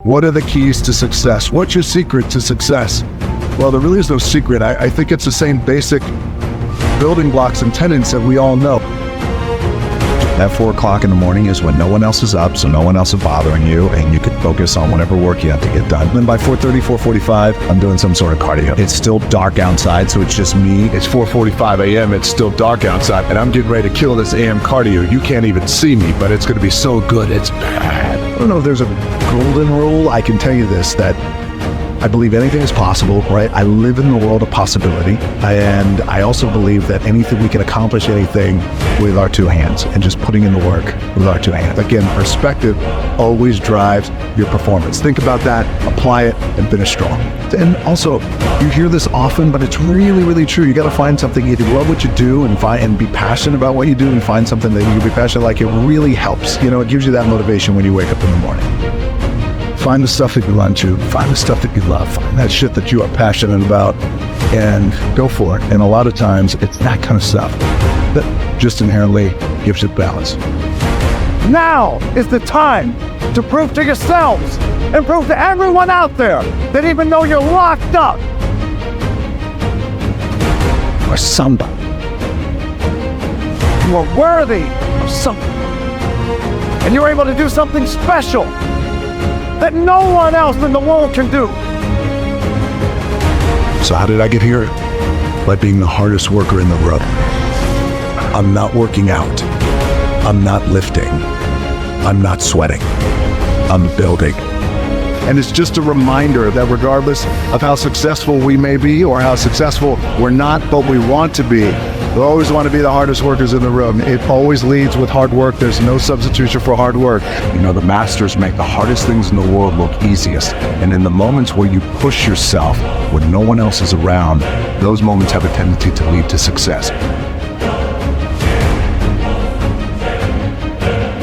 What are the keys to success? What's your secret to success? Well, there really is no secret. I think it's the same basic building blocks and tenets that we all know. At 4 o'clock in the morning is when no one else is up, so no one else is bothering you, and you can focus on whatever work you have to get done. Then by 4:30, 4:45, I'm doing some sort of cardio. It's still dark outside, so it's just me. It's 4:45 a.m. It's still dark outside, and I'm getting ready to kill this AM cardio. You can't even see me, but it's going to be so good. It's bad. I don't know if there's a golden rule. I can tell you this, that I believe anything is possible, right? I live in the world of possibility, and I also believe that we can accomplish anything with our two hands and just putting in the work with our two hands. Again, perspective always drives your performance. Think about that, apply it, and finish strong. And also, you hear this often, but it's really, really true. You got to find something, either love what you do and be passionate about what you do, and find something that you can be passionate like. It really helps. It gives you that motivation when you wake up in the morning. Find the stuff that you run to, find the stuff that you love, find that shit that you are passionate about, and go for it. And a lot of times, it's that kind of stuff that just inherently gives you balance. Now is the time to prove to yourselves and prove to everyone out there that even though you're locked up, you are somebody. You are worthy of something. And you're able to do something special that no one else in the world can do. So how did I get here? By being the hardest worker in the room. I'm not working out. I'm not lifting. I'm not sweating. I'm building. And it's just a reminder that regardless of how successful we may be or how successful we're not, but we want to be, we always want to be the hardest workers in the room. It always leads with hard work. There's no substitution for hard work. The masters make the hardest things in the world look easiest. And in the moments where you push yourself when no one else is around, those moments have a tendency to lead to success.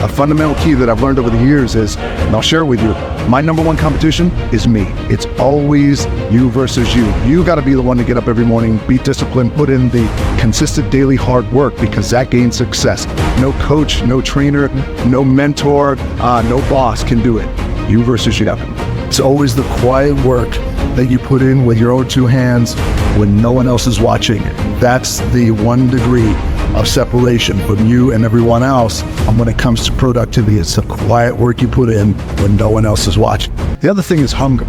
A fundamental key that I've learned over the years is, and I'll share it with you, my number one competition is me. It's always you versus you. You got to be the one to get up every morning, be disciplined, put in the consistent daily hard work, because that gains success. No coach, no trainer, no mentor, no boss can do it. You versus you. It's always the quiet work that you put in with your own two hands when no one else is watching. That's the 1 degree of separation from you and everyone else. And when it comes to productivity, it's the quiet work you put in when no one else is watching. The other thing is hunger.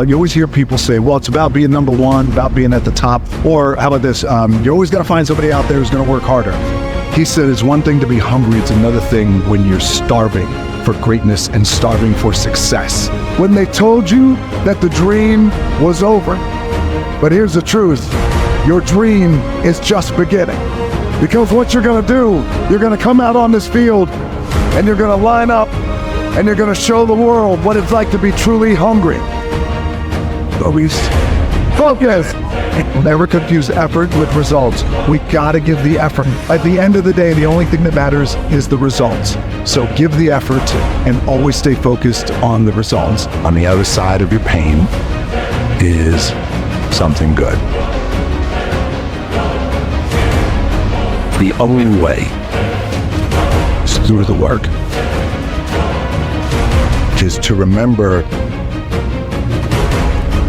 You always hear people say, well, it's about being number one, about being at the top. Or how about this? You're always going to find somebody out there who's going to work harder. He said it's one thing to be hungry. It's another thing when you're starving for greatness and starving for success. When they told you that the dream was over, but here's the truth, your dream is just beginning. Because what you're going to do, you're going to come out on this field and you're going to line up and you're going to show the world what it's like to be truly hungry. Always focus. Never confuse effort with results. We got to give the effort. At the end of the day, the only thing that matters is the results. So give the effort and always stay focused on the results. On the other side of your pain is something good. The only way is through the work. Is to remember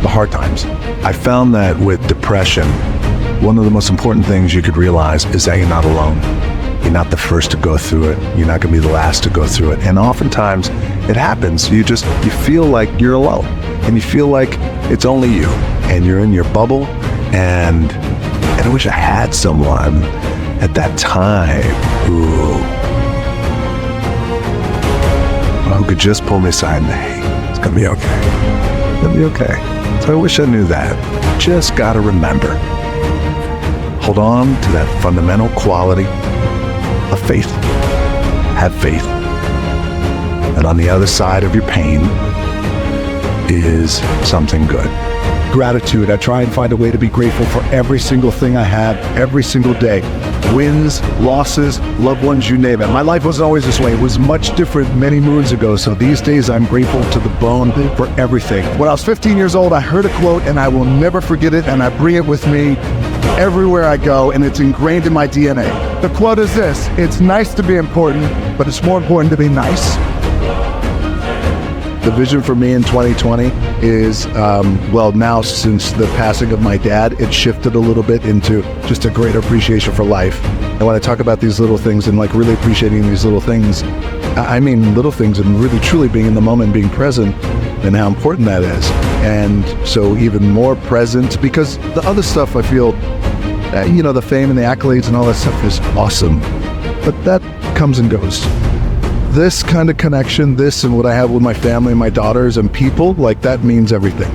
the hard times. I found that with depression, one of the most important things you could realize is that you're not alone. You're not the first to go through it. You're not going to be the last to go through it. And oftentimes it happens. You feel like you're alone, and you feel like it's only you, and you're in your bubble. And I wish I had someone at that time who could just pull me aside and, hey, it's gonna be okay. It'll be okay. So I wish I knew that. Just gotta remember, hold on to that fundamental quality of faith. Have faith. And on the other side of your pain is something good. Gratitude. I try and find a way to be grateful for every single thing I have, every single day. Wins, losses, loved ones, you name it. My life wasn't always this way. It was much different many moons ago. So these days I'm grateful to the bone for everything. When I was 15 years old, I heard a quote and I will never forget it, and I bring it with me everywhere I go, and it's ingrained in my DNA. The quote is this: it's nice to be important, but it's more important to be nice. The vision for me in 2020 is, well, now since the passing of my dad, it shifted a little bit into just a greater appreciation for life. And when I talk about these little things and like really appreciating these little things, I mean little things and really truly being in the moment, being present, and how important that is. And so even more present, because the other stuff I feel, the fame and the accolades and all that stuff is awesome, but that comes and goes. This kind of connection, this and what I have with my family and my daughters and people, like that means everything.